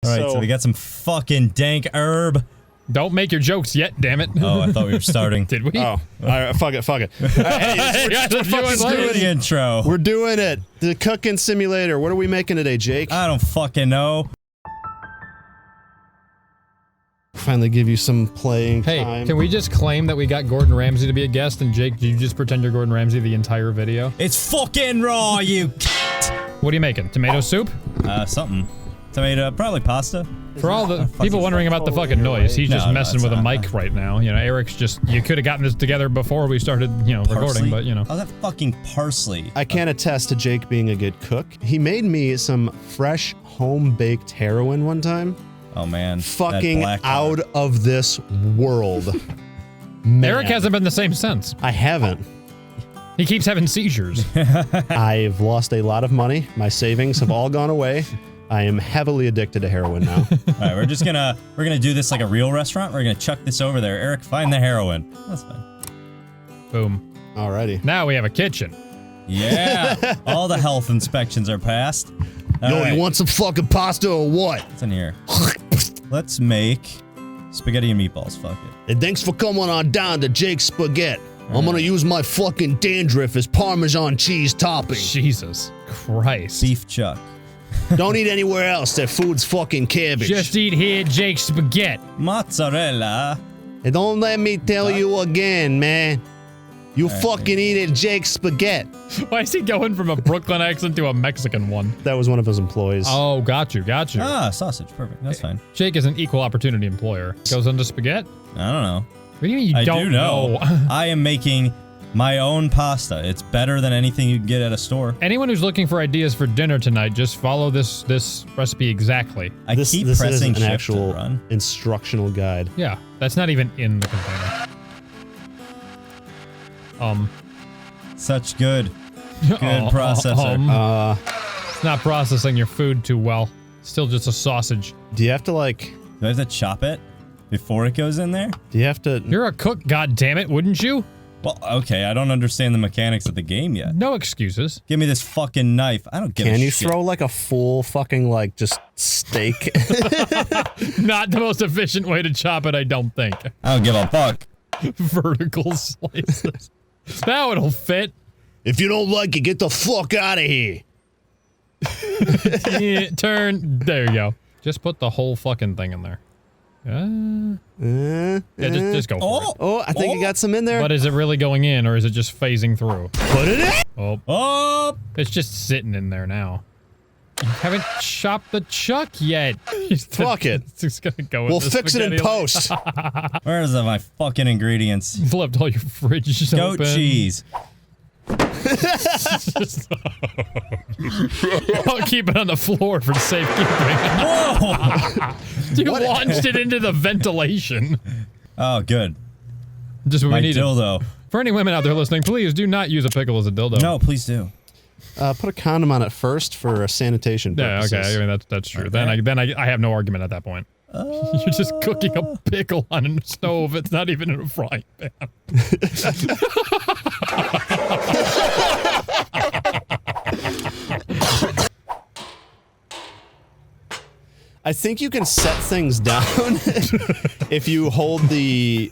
Alright, so we got some fucking dank herb. Don't make your jokes yet, damn it. Oh, I thought we were starting. Did we? Oh, alright, fuck it. Hey, Let's do the intro. we're doing it. The cooking simulator. What are we making today, Jake? I don't fucking know. Finally give you some playing Hey, time. can we just claim that we got Gordon Ramsay to be a guest, and Jake, do you just pretend you're Gordon Ramsay the entire video? It's fucking raw, you What are you making? Tomato soup? something. Tomato, probably pasta. For all the people wondering about the fucking noise, he's just messing with a mic right now. You know, Eric's just, you could have gotten this together before we started, you know, recording, but you know. Oh, that fucking parsley. I can't attest to Jake being a good cook. He made me some fresh home-baked heroin one time. Oh man. Fucking out of this world. Man. Eric hasn't been the same since. I haven't. He keeps having seizures. I've lost a lot of money. My savings have all gone away. I am heavily addicted to heroin now. Alright, we're gonna do this like a real restaurant. We're gonna chuck this over there. Eric, find the heroin. That's fine. Boom. Alrighty. Now we have a kitchen. Yeah. All the health inspections are passed. Yo, you want some fucking pasta or what? What's in here? Let's make spaghetti and meatballs. Fuck it. And thanks for coming on down to Jake's Spaghetti. I'm gonna use my fucking dandruff as Parmesan cheese topping. Jesus Christ. Beef chuck. Don't eat anywhere else. That food's fucking cabbage. Just eat here, Jake's Spaghetti. Mozzarella. And don't let me tell you again, man. You fucking eat at Jake's Spaghetti. Why is he going from a Brooklyn accent to a Mexican one? That was one of his employees. Oh, got you. Ah, sausage. Perfect. That's fine. Jake is an equal opportunity employer. Goes into spaghetti? I don't know. What do you mean you I don't do know. I am making my own pasta. It's better than anything you can get at a store. Anyone who's looking for ideas for dinner tonight, just follow this recipe exactly. This keep is pressing an shift actual to run. instructional guide. Yeah, that's not even in the container. Such good processor. It's not processing your food too well. Still just a sausage. Do you have to like... Do I have to chop it before it goes in there? Do you have to... You're a cook, goddammit, wouldn't you? Well, okay, I don't understand the mechanics of the game yet. No excuses. Give me this fucking knife. I don't give a shit. Can you throw like a full fucking like just steak? Not the most efficient way to chop it, I don't think. I don't give a fuck. Vertical slices. Now it'll fit. If you don't like it, get the fuck out of here. Yeah, turn. There you go. Just put the whole fucking thing in there. Yeah, just go for it. Oh, I think you got some in there. But is it really going in, or is it just phasing through? Put it in. Oh! It's just sitting in there now. You haven't chopped the chuck yet. Fuck it. It's just gonna go in We'll the fix it in spaghetti post. Where's my fucking ingredients? Flipped all your fridges Goat open. cheese. I'll keep it on the floor for safekeeping. Whoa! You launched it into the ventilation. Oh, good. Just what My we needed. dildo. For any women out there listening, please do not use a pickle as a dildo. No, please do. Put a condom on it first for sanitation purposes. Yeah, okay. I mean that's true. Okay. Then I have no argument at that point. You're just cooking a pickle on a stove. It's not even in a frying pan. I think you can set things down if you hold the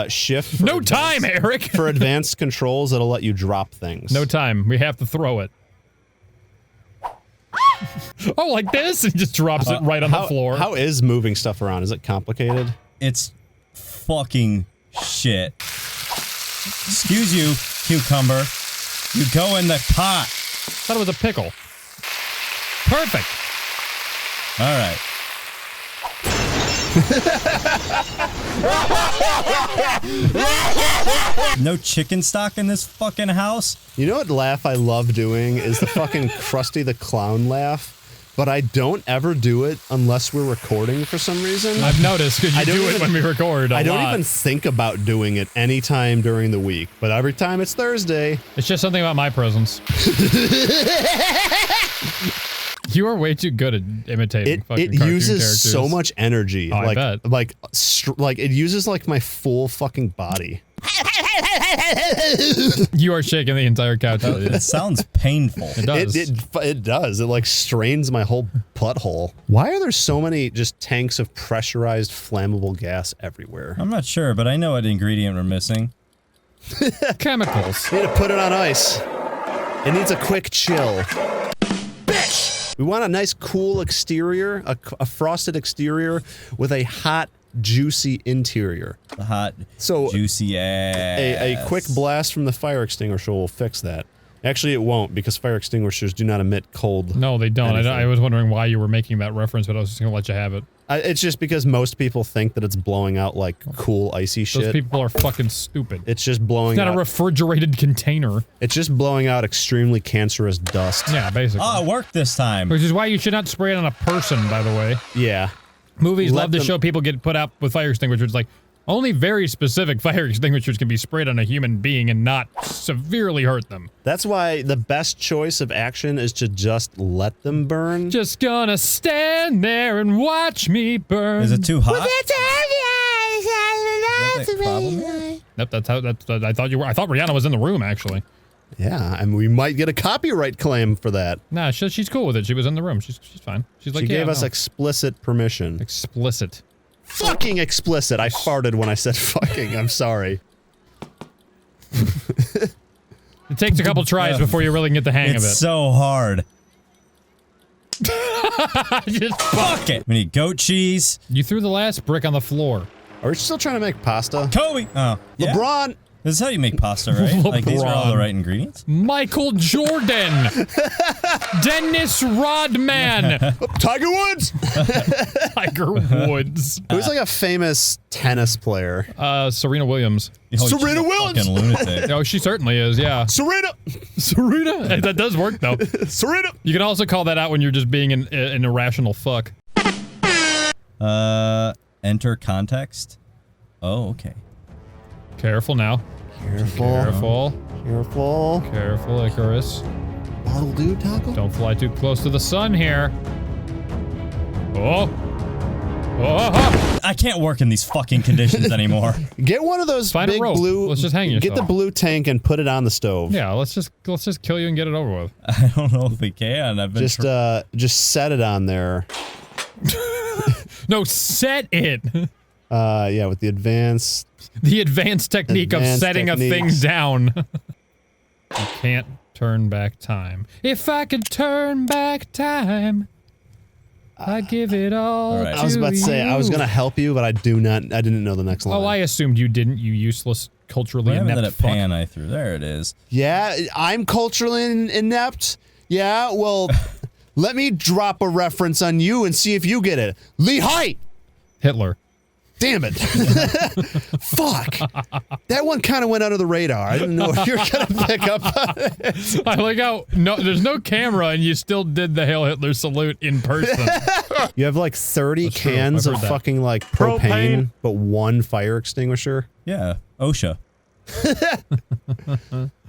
shift. For No time, Eric. For advanced controls, it'll let you drop things. No time. We have to throw it. Oh, like this? And he just drops it right on the floor. How is moving stuff around? Is it complicated? It's fucking shit. Excuse you, cucumber. You go in the pot. Thought it was a pickle. Perfect. All right. No chicken stock in this fucking house? You know what laugh I love doing is the fucking Krusty the Clown laugh, but I don't ever do it unless we're recording for some reason. I've noticed because you do it even- when we record. I don't lot. even think about doing it anytime during the week, but every time it's Thursday. It's just something about my presence. You are way too good at imitating fucking It cartoon uses characters. so much energy. Oh, I bet. Like it uses like my full fucking body. You are shaking the entire couch. It sounds painful. It does. It does. It like strains my whole butthole. Why are there so many just tanks of pressurized flammable gas everywhere? I'm not sure, but I know what ingredient we're missing. Chemicals. We need to put it on ice. It needs a quick chill. Bitch! We want a nice cool exterior, a frosted exterior with a hot, juicy interior. The hot, So, juicy ass. A quick blast from the fire extinguisher will fix that. Actually, it won't, because fire extinguishers do not emit cold. No, they don't. anything. I was wondering why you were making that reference, but I was just gonna let you have it. It's just because most people think that it's blowing out, like, cool, icy Those shit. people are fucking stupid. It's just blowing It's not out. a refrigerated container. It's just blowing out extremely cancerous dust. Yeah, basically. Oh, it worked this time. Which is why you should not spray it on a person, by the way. Yeah. Movies Let love to them- show people get put out with fire extinguishers. Like, only very specific fire extinguishers can be sprayed on a human being and not severely hurt them. That's why the best choice of action is to just let them burn. Just gonna stand there and watch me burn. Is it too hot? Is that the problem here? Nope, that's how. I thought you were. I thought Rihanna was in the room actually. Yeah, and we might get a copyright claim for that. Nah, she's cool with it. She was in the room. She's fine. She's like, She yeah, gave us no. explicit permission. explicit. Fucking explicit. I farted when I said fucking. I'm sorry. It takes a couple tries before you really can get the hang It's of it. so hard. Just- Fuck it. We need goat cheese. you threw the last brick on the floor. Are we still trying to make pasta? Kobe. Oh, yeah. LeBron! This is how you make pasta, right? Like these are all the LeBron. right ingredients. Michael Jordan, Dennis Rodman, Tiger Woods! Tiger Woods, Who's like a famous tennis player? Serena Williams. Oh, Serena she's a Williams. fucking lunatic. Oh, she certainly is. Yeah, Serena! Serena. That does work though. Serena! You can also call that out when you're just being an irrational fuck. Enter context. Oh, okay. Careful now. Careful. Careful. Careful. Careful, Icarus. Bottle dude taco? Don't fly too close to the sun here. Oh. Oh. I can't work in these fucking conditions anymore. Get one of those Find a big rope. blue. Let's just hang Get the yourself. blue tank and put it on the stove. Yeah, let's just kill you and get it over with. I don't know if we can. I've been Just set it on there. No, set it. Yeah, with the advanced. The advanced technique of Advanced setting a thing techniques. down. You can't turn back time. If I could turn back time, I'd give it all Alright. to I was about to say I was you. gonna help you, but I didn't know the next line. Oh, I assumed you didn't, you useless, culturally whatever inept that fuck. pan I threw. There it is. Yeah, I'm culturally inept. Yeah, well, let me drop a reference on you and see if you get it. Lee Height. Hitler. Damn it. Fuck. That one kind of went under the radar. I didn't know if you were going to pick up on it. I like how there's no camera and you still did the Hail Hitler salute in person. You have like 30 That's true. cans I've of heard that. fucking like propane, but one fire extinguisher. Yeah, OSHA.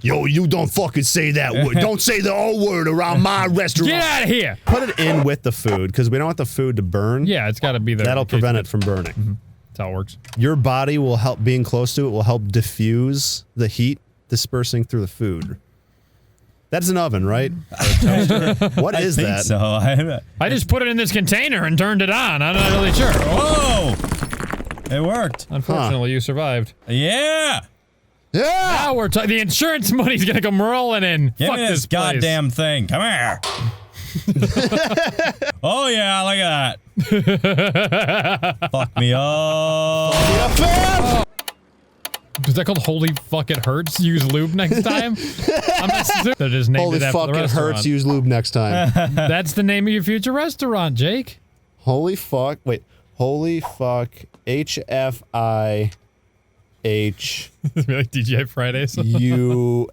Yo, you don't fucking say that word. Don't say the O word around my restaurant. Get out of here! Put it in with the food because we don't want the food to burn. Yeah, it's got to be there. That'll in case prevent it from burning. That's how it works. Your body will help, being close to it will help diffuse the heat dispersing through the food. That's an oven, right? What is I think that? so. I just put it in this container and turned it on. I'm not really sure. Whoa! It worked. Unfortunately, you survived. Yeah! Yeah! Now we're talking. The insurance money's gonna come rolling in. Give Fuck me this this goddamn thing. Come here. Oh yeah, look at that. Fuck me up. Is that called Holy Fuck It Hurts? Use lube next time? I'm assuming they just named Holy it after fuck, the it restaurant. hurts. Use lube next time. That's the name of your future restaurant, Jake. Holy fuck. Wait. Holy fuck. HFIH. Like DJ Fridays. ULNT.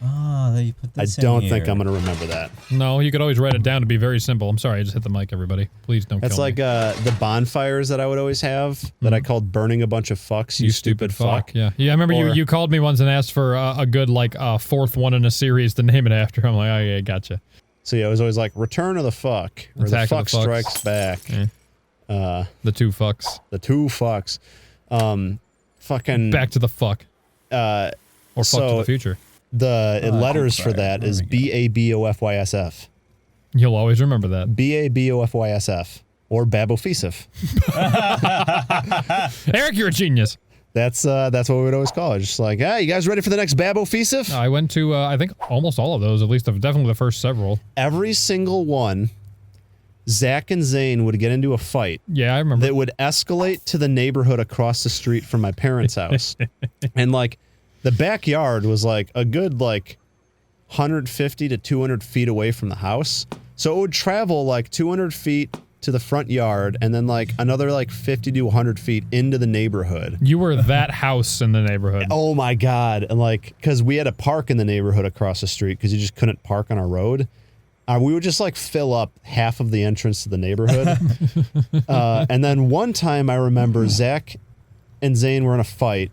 Oh, you put I this in don't think here. I'm gonna remember that. No, you could always write it down to be very simple. I'm sorry, I just hit the mic, everybody. Please don't That's kill like me. the bonfires that I would always have that I called burning a bunch of fucks. You stupid fuck. Yeah, I remember Or- you called me once and asked for a good like fourth one in a series to name it after. I'm like, oh yeah, gotcha. So yeah, it was always like Return of the Fuck or Attack the of Fuck the Fucks. Strikes Back. The two fucks. The two fucks. Fucking Back to the fuck. Or Fuck to so the Future. the Oh, letters I'm for sorry. that There is we go. BABOFYSF. You'll always remember that. BABOFYSF. Or Babofisif. Eric, you're a genius. That's what we would always call it. Just like, hey, you guys ready for the next Babofisif? I went to, I think, almost all of those, at least definitely the first several. Every single one, Zach and Zane would get into a fight Yeah, I remember. that would escalate to the neighborhood across the street from my parents' house. And like the backyard was like a good like 150 to 200 feet away from the house. So it would travel like 200 feet to the front yard and then like another like 50 to 100 feet into the neighborhood. You were that house in the neighborhood. Oh my God. And like, cause we had a park in the neighborhood across the street cause you just couldn't park on our road. We would just like fill up half of the entrance to the neighborhood. And then one time I remember Zach and Zane were in a fight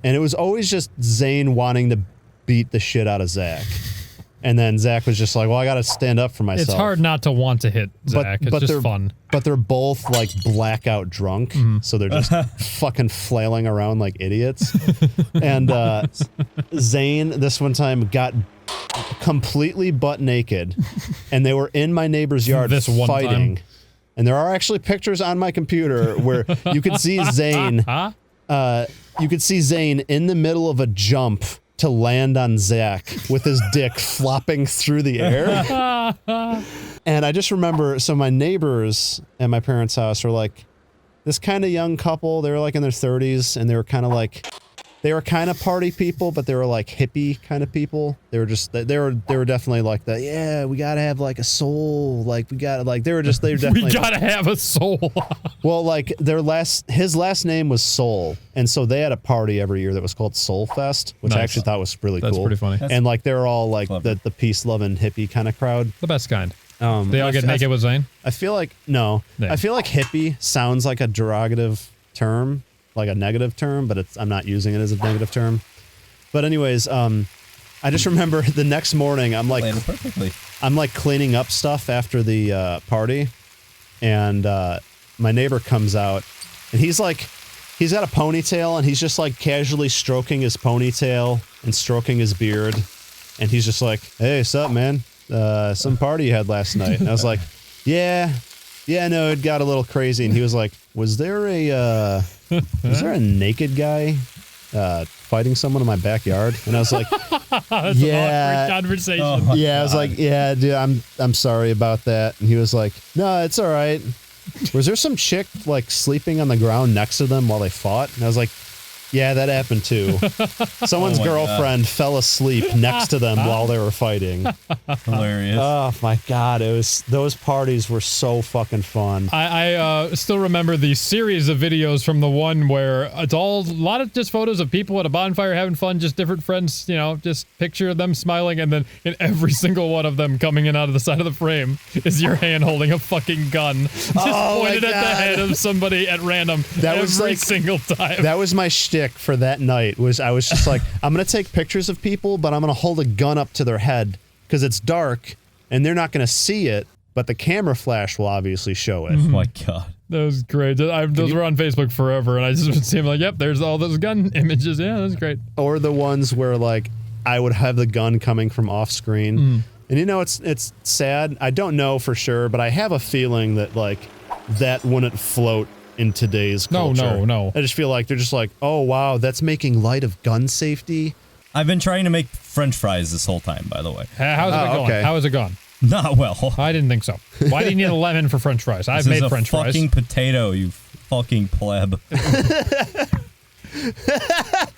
and it was always just Zane wanting to beat the shit out of Zach. And then Zach was just like, well, I got to stand up for myself. It's hard not to want to hit Zach. It's just they're fun. But they're both like blackout drunk, so they're just fucking flailing around like idiots. And Zane, this one time, got completely butt naked, and they were in my neighbor's yard This one fighting. time. And there are actually pictures on my computer where you could see Zane. Huh? You could see Zane in the middle of a jump to land on Zach with his dick flopping through the air. And I just remember, so my neighbors at my parents' house were like this kind of young couple. They were like in their 30s and they were kind of like, they were kind of party people, but they were like hippie kind of people. They were just, they were definitely like that. Yeah, we got to have like a soul. Like we got to like, they were definitely. We gotta have a soul. Well, like his last name was Soul, and so they had a party every year that was called Soul Fest, which I Nice. actually thought was really That's cool. pretty funny. And like they're all like clever. the peace-loving hippie kind of crowd. The best kind. They all get I- naked with Zane. I feel like no, Yeah. I feel like hippie sounds like a derogative term, like a negative term, but I'm not using it as a negative term. But anyways, I just remember the next morning I'm like Landed perfectly. cleaning up stuff after the party, and my neighbor comes out, and he's got a ponytail, and he's just like casually stroking his ponytail and stroking his beard, and he's just like, "Hey, what's up, man? Some party you had last night?" And I was like, "Yeah, no, it got a little crazy." And he was like, "Was there a naked guy fighting someone in my backyard?" And I was like, That's Yeah. an awkward conversation. Oh my yeah, I was like, yeah, dude, I'm sorry about that. And he was like, no, it's all right. Was there some chick like sleeping on the ground next to them while they fought? And I was like, yeah, that happened too. Someone's Oh my girlfriend fell asleep next to them while they were fighting. Hilarious. Oh my God, those parties were so fucking fun. I still remember the series of videos from the one where it's all a lot of just photos of people at a bonfire having fun, just different friends, you know, just picture them smiling, and then in every single one of them coming in out of the side of the frame is your hand holding a fucking gun, just Oh my pointed at the God. head of somebody at random That every was like- single time. That was my shtick for that night. I was just like, I'm gonna take pictures of people, but I'm gonna hold a gun up to their head because it's dark and they're not gonna see it, but the camera flash will obviously show it. Oh my God. That was great. Those were on Facebook forever, and I just would see them like, yep, there's all those gun images. Yeah, that's great. Or the ones where like I would have the gun coming from off screen. And you know, it's sad. I don't know for sure, but I have a feeling that like that wouldn't float in today's No, culture. no. I just feel like they're just like, oh wow, that's making light of gun safety. I've been trying to make French fries this whole time, by the way. How's it going? okay. How is it going? Not well. I didn't think so. Why do you need a lemon for French fries? I've This is made a French fries. fucking potato, you fucking pleb.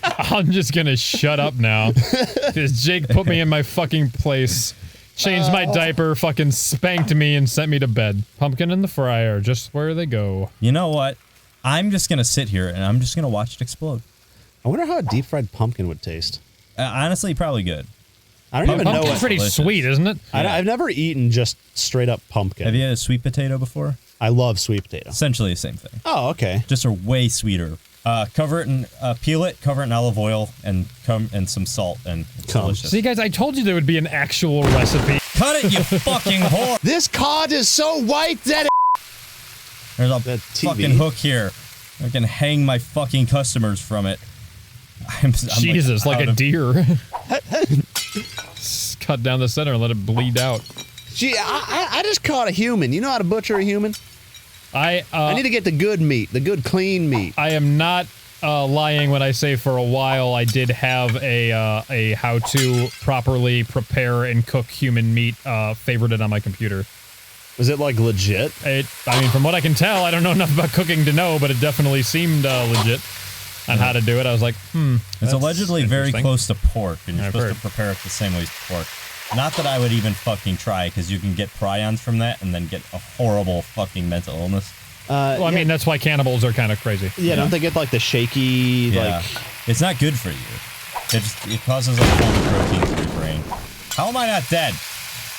I'm just gonna shut up now. Because Jake put me in my fucking place, changed my diaper, fucking spanked me, and sent me to bed. Pumpkin in the fryer, just where they go. You know what? I'm just gonna sit here and I'm just gonna watch it explode. I wonder how a deep fried pumpkin would taste. Honestly, probably good. I don't even know Pumpkin's what. pretty delicious. sweet, isn't it? I've never eaten just straight up pumpkin. Have you had a sweet potato before? I love sweet potato. Essentially the same thing. Oh, okay. Just are way sweeter. Cover it in, peel it, cover it in olive oil, and some salt, and it's Cum. delicious. See, guys, I told you there would be an actual recipe. Cut it, you fucking whore! This cod is so white that There's a The TV. fucking hook here. I can hang my fucking customers from it. I'm Jesus, like out a of- deer. Just cut down the center and let it bleed out. Gee, I just caught a human. You know how to butcher a human? I need to get the good meat, the good clean meat. I am not lying when I say for a while I did have a how to properly prepare and cook human meat favorited on my computer. Was it like legit? I mean, from what I can tell, I don't know enough about cooking to know, but it definitely seemed legit on how to do it. I was like, It's that's allegedly very interesting. close to pork, and you're I've supposed heard. to prepare it the same way as pork. Not that I would even fucking try, because you can get prions from that and then get a horrible fucking mental illness. Well, I mean, that's why cannibals are kind of crazy. Yeah, don't they get like the shaky, Yeah. like... It's not good for you. It causes like cold protein to your brain. How am I not dead?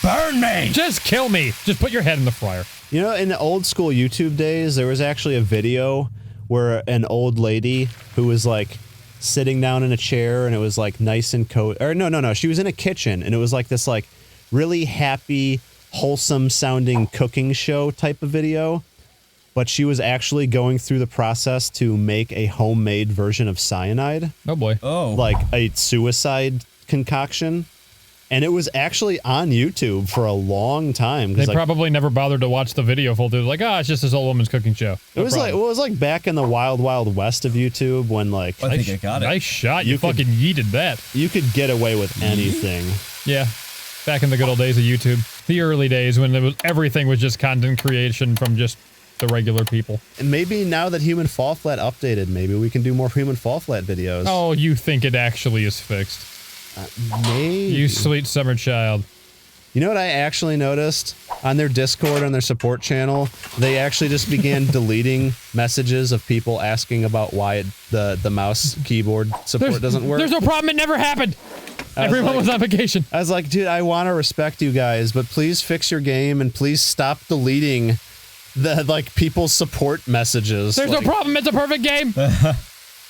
Burn me! Just kill me. Just put your head in the fryer. You know, in the old school YouTube days, there was actually a video where an old lady who was like sitting down in a chair and it was like nice and cozy. Or no. She was in a kitchen and it was like this like really happy, wholesome sounding cooking show type of video. But she was actually going through the process to make a homemade version of cyanide, Oh boy. Oh. like a suicide concoction. And it was actually on YouTube for a long time. 'Cause, They like, probably never bothered to watch the video full through. Like, it's just this old woman's cooking show. it was like back in the wild west of YouTube when like I think I got it. Nice shot. You You could- fucking yeeted that. you could get away with anything. Yeah. Back in the good old days of YouTube. The early days when everything was just content creation from just the regular people. And maybe now that Human Fall Flat updated, maybe we can do more Human Fall Flat videos. Oh, you think it actually is fixed. Maybe. You sweet summer child. You know what I actually noticed? On their Discord, on their support channel, they actually just began deleting messages of people asking about why the mouse keyboard support doesn't work. There's no problem. It never happened. Everyone like- was on vacation. I was like, dude, I want to respect you guys, but please fix your game and please stop deleting the like people's support messages. There's Like, no problem. It's a perfect game.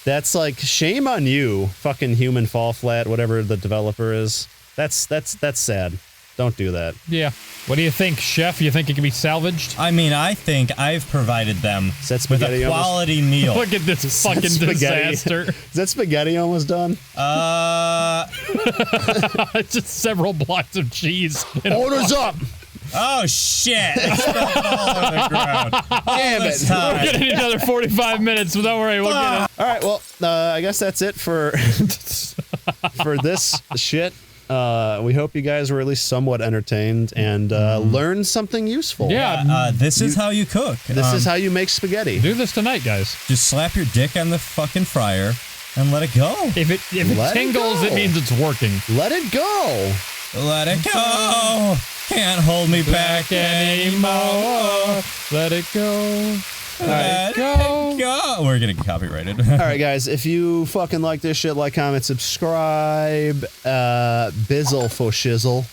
That's like shame on you, fucking Human Fall Flat, whatever the developer is. That's sad. Don't do that. Yeah. What do you think, Chef? You think it can be salvaged? I mean, I think I've provided them Is that with spaghetti a almost- quality meal. Look at this fucking spaghetti. disaster. Is that spaghetti almost done? It's just several blocks of cheese. in a Orders up! Oh shit! It's spilled all over the ground. Damn This it. time. We're gonna need another 45 minutes, but don't worry, we'll get it. All right, well, I guess that's it for for this shit. We hope you guys were at least somewhat entertained and learned something useful. Yeah, This is how you cook. This is how you make spaghetti. do this tonight, guys. Just slap your dick on the fucking fryer and let it go. If it Let it tingles, go. it means it's working. Let it go. Let it go. Can't hold me back anymore. Let it go. Let go. it go. We're getting copyrighted. All right, guys, if you fucking like this shit, like, comment, subscribe. Bizzle for shizzle.